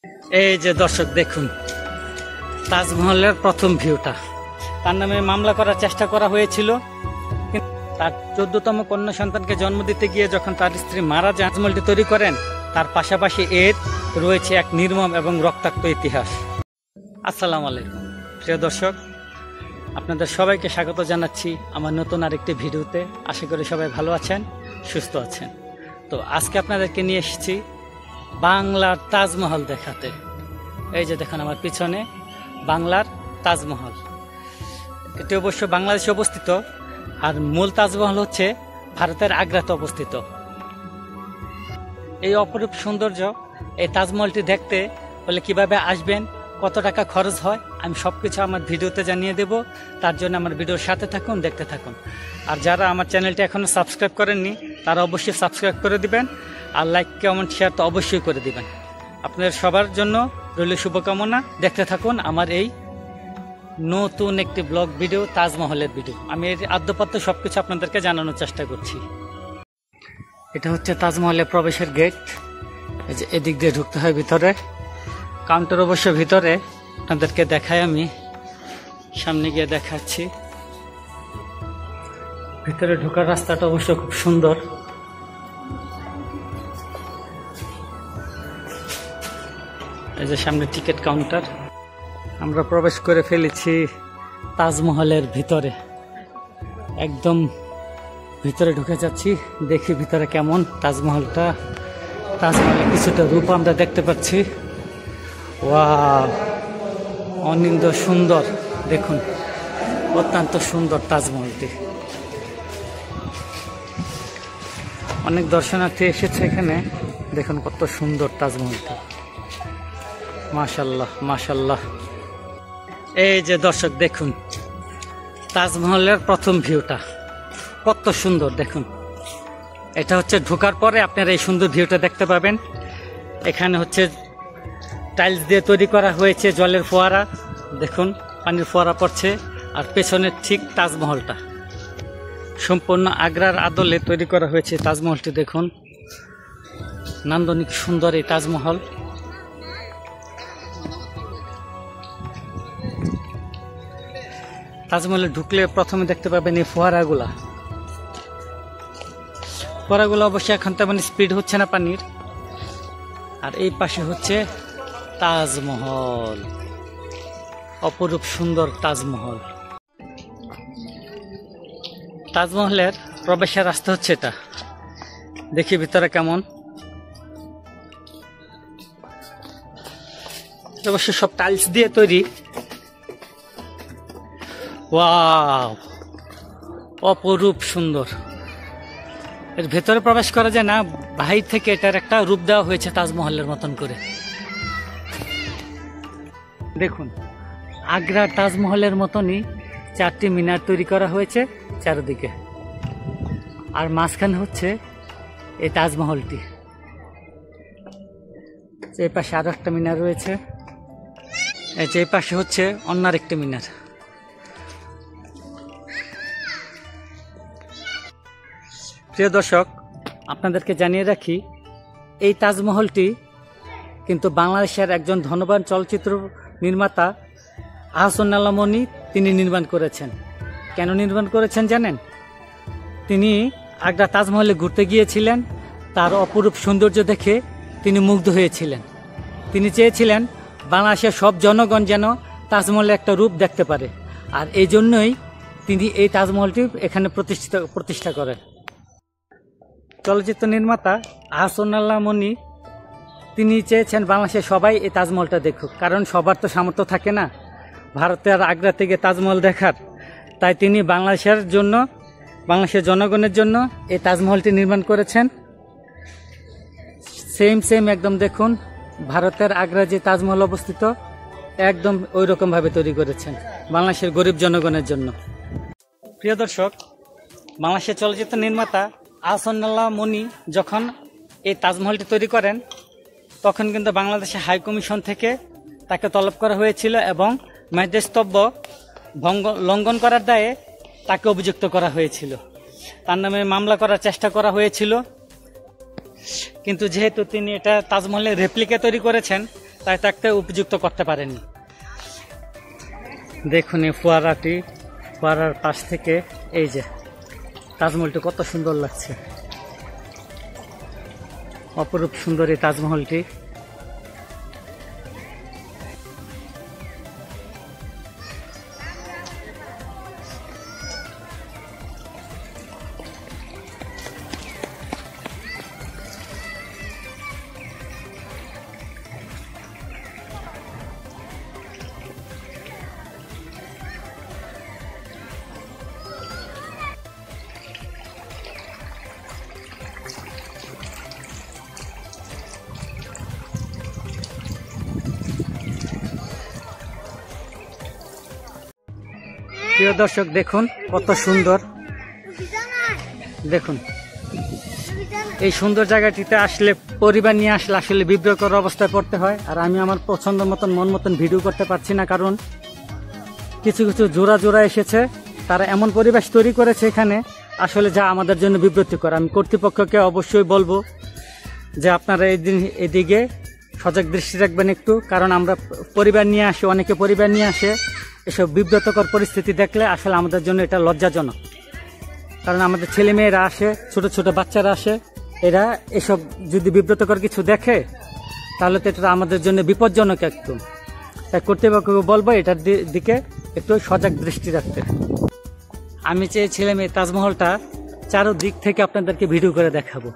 এই যে দর্শক দেখুন তাজমহলের প্রথম ভিউটা। তার নামে মামলা করার চেষ্টা করা হয়েছিল, কিন্তু তার 14তম কন্যা সন্তানকে জন্ম দিতে গিয়ে যখন তার স্ত্রী মারা যায়, তাজমহলটি তৈরি করেন। তার পাশাপাশি এর রয়েছে এক নির্মম এবং রক্তাক্ত ইতিহাস। আসসালামু আলাইকুম প্রিয় দর্শক, আপনাদের সবাইকে স্বাগত জানাচ্ছি আমার নতুন আরেকটি ভিডিওতে। আশা করি সবাই ভালো আছেন, সুস্থ আছেন। তো আজকে আপনাদেরকে নিয়ে এসেছি বাংলার তাজমহল দেখাতে। এই যে দেখুন আমার পিছনে বাংলার তাজমহল। এটি অবশ্য বাংলাদেশে অবস্থিত, আর মূল তাজমহল হচ্ছে ভারতের আগ্রাতে অবস্থিত। এই অপরূপ সৌন্দর্য এই তাজমহলটি দেখতে হলে কিভাবে আসবেন, কত টাকা খরচ হয়, আমি সবকিছু আমার ভিডিওতে জানিয়ে দেব। তার জন্য আমার ভিডিওর সাথে থাকুন, দেখতে থাকুন। আর যারা আমার চ্যানেলটি এখনো সাবস্ক্রাইব করেননি তারা অবশ্যই সাবস্ক্রাইব করে দিবেন, আর লাইক কমেন্ট শেয়ার তো অবশ্যই করে দিবেন। আপনাদের সবার জন্য রইল শুভকামনা। দেখতে থাকুন আমার এই নতুন একটি ব্লগ ভিডিও, তাজমহলের ভিডিও। আমি এর আদ্যপাত্য সবকিছু আপনাদেরকে জানানোর চেষ্টা করছি। এটা হচ্ছে তাজমহলের প্রবেশের গেট। এই যে এদিক দিয়ে ঢুকতে হয় ভিতরে। কাউন্টার অবশ্য ভিতরে, আপনাদেরকে দেখাই, আমি সামনে গিয়ে দেখাচ্ছি। ভিতরে ঢোকার রাস্তাটা অবশ্য খুব সুন্দর। এই যে সামনে টিকিট কাউন্টার। আমরা প্রবেশ করে ফেলেছি তাজমহলের ভিতরে। একদম ভিতরে ঢুকে যাচ্ছি, দেখি ভিতরে কেমন তাজমহলটা। তাজমহলের কিছুটা রূপ আমরা দেখতে পাচ্ছি। ওয়াও, অনিন্দ সুন্দর, দেখুন অত্যন্ত সুন্দর তাজমহলটি। অনেক দর্শনার্থী এসেছে এখানে, দেখুন কত সুন্দর তাজমহলটি। মাশাআল্লাহ মাশাআল্লাহ। এই যে দর্শক দেখুন তাজমহলের প্রথম ভিউটা কত সুন্দর, দেখুন। এটা হচ্ছে ঢোকার পরে আপনারা এই সুন্দর ভিউটা দেখতে পাবেন। এখানে হচ্ছে টাইলস দিয়ে তৈরি করা হয়েছে জলের ফোয়ারা, দেখুন পানির ফোয়ারা পড়ছে। আর পেছনের ঠিক তাজমহলটা সম্পূর্ণ আগ্রার আদলে তৈরি করা হয়েছে তাজমহলটি। দেখুন নান্দনিক সুন্দর এই তাজমহল। তাজমহলে ঢুকলে প্রথমে দেখতে পাবেন এই ফোয়ারাগুলা। ফোয়ারাগুলো অবশ্যই এখন তেমন স্পিড হচ্ছে না পানির। আর এই পাশে হচ্ছে তাজমহল, অপরূপ সুন্দর তাজমহল। তাজমহলের প্রবেশের রাস্তা হচ্ছে এটা, দেখি ভিতরে কেমন। অবশ্য সব টাইলস দিয়ে তৈরি। ওয়াও, অপরূপ সুন্দর। এর ভেতরে প্রবেশ করা যায় না, বাহির থেকে এটার একটা রূপ দেওয়া হয়েছে তাজমহলের মতন করে। দেখুন আগ্রার তাজমহলের মতনই 4টি মিনার তৈরি করা হয়েছে চারিদিকে। আর মাঝখানে হচ্ছে এই তাজমহলটি। এই পাশে আরো একটা মিনার রয়েছে, এই পাশে হচ্ছে অন্য আরেকটি মিনার। প্রিয় দর্শক, আপনাদেরকে জানিয়ে রাখি এই তাজমহলটি কিন্তু বাংলাদেশের একজন ধনবান চলচ্চিত্র নির্মাতা আহসান আল্লাহ মনি তিনি নির্মাণ করেছেন। কেন নির্মাণ করেছেন জানেন? তিনি আগ্রা তাজমহলে ঘুরতে গিয়েছিলেন, তার অপরূপ সৌন্দর্য দেখে তিনি মুগ্ধ হয়েছিলেন। তিনি চেয়েছিলেন বাংলাদেশের সব জনগণ যেন তাজমহলের একটা রূপ দেখতে পারে, আর এই জন্যই তিনি এই তাজমহলটি এখানে প্রতিষ্ঠা করেন। চলচ্চিত্র নির্মাতা আহসান আল্লাহ মনি তিনি চেয়েছেন বাংলাদেশের সবাই এই তাজমহলটা দেখুক, কারণ সবার তো সামর্থ্য থাকে না ভারতের আগ্রা থেকে তাজমহল দেখার। তাই তিনি বাংলাদেশের জন্য, বাংলাদেশের জনগণের জন্য এই তাজমহলটি নির্মাণ করেছেন। সেম একদম দেখুন ভারতের আগ্রা যে তাজমহল অবস্থিত, একদম ওই রকম ভাবে তৈরি করেছেন বাংলাদেশের গরিব জনগণের জন্য। প্রিয় দর্শক, বাংলাদেশের চলচ্চিত্র নির্মাতা আহসান আল্লাহ মনি যখন এই তাজমহলটি তৈরি করেন, তখন কিন্তু বাংলাদেশের হাই কমিশন থেকে তাকে তলব করা হয়েছিল এবং ম্যাজিস্ট্রেটব্য লঙ্ঘন করার দায়ে তাকে অভিযুক্ত করা হয়েছিল। তার নামে মামলা করার চেষ্টা করা হয়েছিল, কিন্তু যেহেতু তিনি এটা তাজমহলের রেপ্লিকা তৈরি করেছেন, তাই থাকতে উপযুক্ত করতে পারেননি। দেখুন এই ফোয়ারাটি, ফোয়ারার পাশ থেকে এই যে তাজমহলটি কত সুন্দর লাগছে, অপরূপ সুন্দর এই তাজমহলটি। প্রিয় দর্শক দেখুন কত সুন্দর, দেখুন এই সুন্দর জায়গাটিতে আসলে পরিবার নিয়ে আসলে আসলে বিব্রতকর অবস্থায় পড়তে হয়। আর আমি আমার পছন্দ মতন মন মতন ভিডিও করতে পারছি না, কারণ কিছু কিছু জোড়া জোড়া এসেছে, তারা এমন পরিবেশ তৈরি করেছে এখানে আসলে যা আমাদের জন্য বিব্রতিকর। আমি কর্তৃপক্ষকে অবশ্যই বলবো যে আপনারা এদিকে সজাগ দৃষ্টি রাখবেন একটু, কারণ আমরা পরিবার নিয়ে আসি, অনেকে পরিবার নিয়ে আসে, এসব বিব্রতকর পরিস্থিতি দেখলে আসলে আমাদের জন্য এটা লজ্জাজনক। কারণ আমাদের ছেলে মেয়েরা আসে, ছোট ছোট বাচ্চারা আসে, এরা এসব যদি বিব্রতকর কিছু দেখে তাহলে তো এটা আমাদের জন্য বিপজ্জনক একটু। তাই কর্তৃপক্ষকে বলবো এটার দিকে একটু সজাগ দৃষ্টি রাখতে। আমি চেয়েছিলাম এই তাজমহলটা চারোদিক থেকে আপনাদেরকে ভিডিও করে দেখাবো,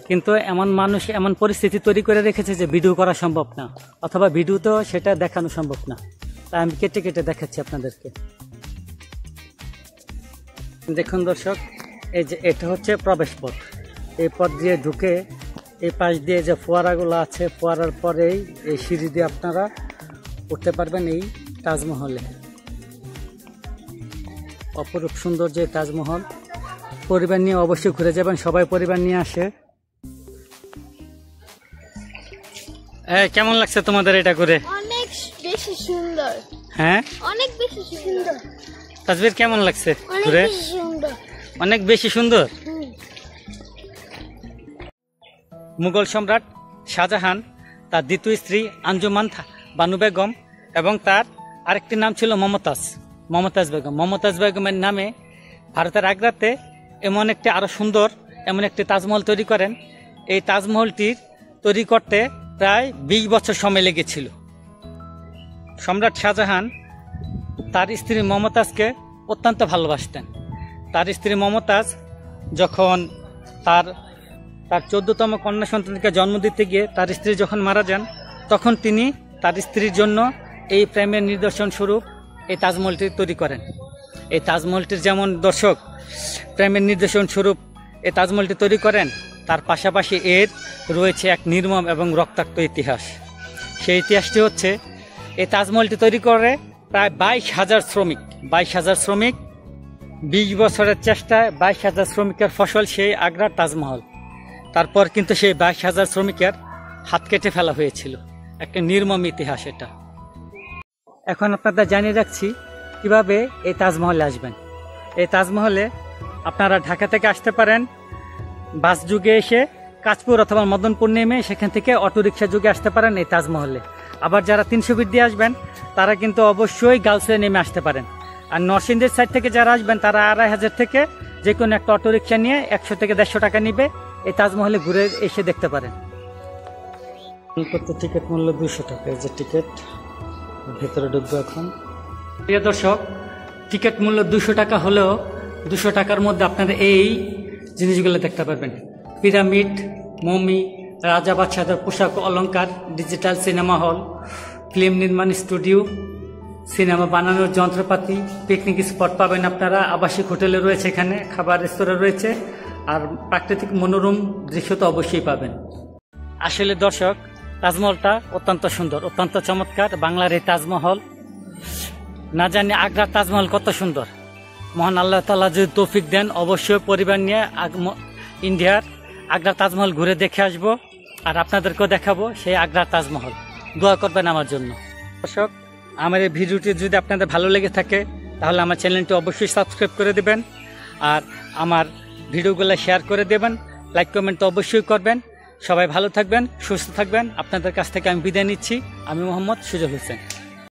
কিন্তু এমন মানুষ এমন পরিস্থিতি তৈরি করে রেখেছে যে ভিডিও করা সম্ভব না, অথবা ভিডিও তো সেটা দেখানো সম্ভব না। তাই আমি কেটে কেটে দেখাচ্ছি আপনাদেরকে। দেখুন দর্শক, এই যে এটা হচ্ছে প্রবেশ পথ, এই পথ দিয়ে ঢুকে এই পাশ দিয়ে যে ফোয়ারাগুলো আছে, ফোয়ারার পরেই এই সিঁড়ি দিয়ে আপনারা উঠতে পারবেন এই তাজমহলে। অপরূপ সুন্দর যে তাজমহল, পরিবার নিয়ে অবশ্যই ঘুরে যাবেন, সবাই পরিবার নিয়ে আসে। কেমন লাগছে তোমাদের এটা করে? অনেক বেশি সুন্দর। হ্যাঁ, অনেক বেশি সুন্দর। তাজবীর কেমন লাগছে অনেক ঘুরে? বেশি সুন্দর। অনেক বেশি সুন্দর। মুঘল সম্রাট শাহজাহান, তার দ্বিতীয় স্ত্রী আঞ্জুমান বানু বেগম এবং তার আরেকটি নাম ছিল মমতাজ বেগম। মমতাজ বেগমের নামে ভারতের আগ্রাতে এমন একটি আরো সুন্দর এমন একটি তাজমহল তৈরি করেন। এই তাজমহলটির তৈরি করতে প্রায় 20 বছর সময় লেগেছিল। সম্রাট শাহজাহান তার স্ত্রী মমতাজকে অত্যন্ত ভালোবাসতেন। তার স্ত্রী মমতাজ যখন তার 14তম কন্যা সন্তানকে জন্ম দিতে গিয়ে তার স্ত্রী যখন মারা যান, তখন তিনি তার স্ত্রীর জন্য এই প্রেমের নিদর্শন স্বরূপ এই তাজমহলটি তৈরি করেন। এই তাজমহলটির যেমন দর্শক প্রেমের নিদর্শন স্বরূপ এই তাজমহলটি তৈরি করেন, তার পাশাপাশি এর রয়েছে এক নির্মম এবং রক্তাক্ত ইতিহাস। সেই ইতিহাসটি হচ্ছে এই তাজমহলটি তৈরি করে প্রায় 22,000 শ্রমিক 20 বছরের চেষ্টায় 22,000 শ্রমিকের ফসল সেই আগ্রার তাজমহল। তারপর কিন্তু সেই 22,000 শ্রমিকের হাত কেটে ফেলা হয়েছিল। একটা নির্মম ইতিহাস এটা। এখন আপনাদের জানিয়ে রাখছি কিভাবে এই তাজমহলে আসবেন। এই তাজমহলে আপনারা ঢাকা থেকে আসতে পারেন বাস যুগে এসে, কাঁচপুর অথবা মদনপুর নেমে সেখান থেকে অটোরিকশা যুগে আসতে পারেন এই তাজমহলে। আবার যারা 300 ফিট দিয়ে আসবেন তারা কিন্তু অবশ্যই গার্লসে নেমে আসতে পারেন। আর নরসিংদীর সাইড থেকে যারা আসবেন তারা 2,500 থেকে যে কোনো একটা অটোরিকশা নিয়ে 100 থেকে 150 টাকা নিবে, এই তাজমহলে ঘুরে এসে দেখতে পারেন। টিকিট মূল্য 200 টাকা। এই যে টিকিট, ভেতরে ঢুকবো এখন। প্রিয় দর্শক, টিকিট মূল্য 200 টাকা হলেও 200 টাকার মধ্যে আপনারা এই জিনিসগুলো দেখতে পারবেন: পিরামিড, মমি, রাজা বাদশাদের পোশাক অলংকার, ডিজিটাল সিনেমা হল, ফিল্ম নির্মাণ স্টুডিও, সিনেমা বানানোর যন্ত্রপাতি, পিকনিক স্পট পাবেন আপনারা, আবাসিক হোটেলে রয়েছে, এখানে খাবার রেস্তোরাঁ রয়েছে, আর প্রাকৃতিক মনোরম দৃশ্য তো অবশ্যই পাবেন। আসলে দর্শক, তাজমহলটা অত্যন্ত সুন্দর, অত্যন্ত চমৎকার। বাংলার এই তাজমহল, না জানি আগ্রার তাজমহল কত সুন্দর। মহান আল্লাহ তাআলা যদি তৌফিক দেন, অবশ্যই পরিবার নিয়ে ইন্ডিয়ার আগ্রা তাজমহল ঘুরে দেখে আসব, আর আপনাদেরকেও দেখাবো সেই আগ্রার তাজমহল। দোয়া করবেন আমার জন্য। দর্শক, আমার এই ভিডিওটি যদি আপনাদের ভালো লেগে থাকে তাহলে আমার চ্যানেলটি অবশ্যই সাবস্ক্রাইব করে দেবেন, আর আমার ভিডিওগুলো শেয়ার করে দেবেন, লাইক কমেন্ট তো অবশ্যই করবেন। সবাই ভালো থাকবেন, সুস্থ থাকবেন। আপনাদের কাছ থেকে আমি বিদায় নিচ্ছি। আমি মোহাম্মদ সুজল হোসেন।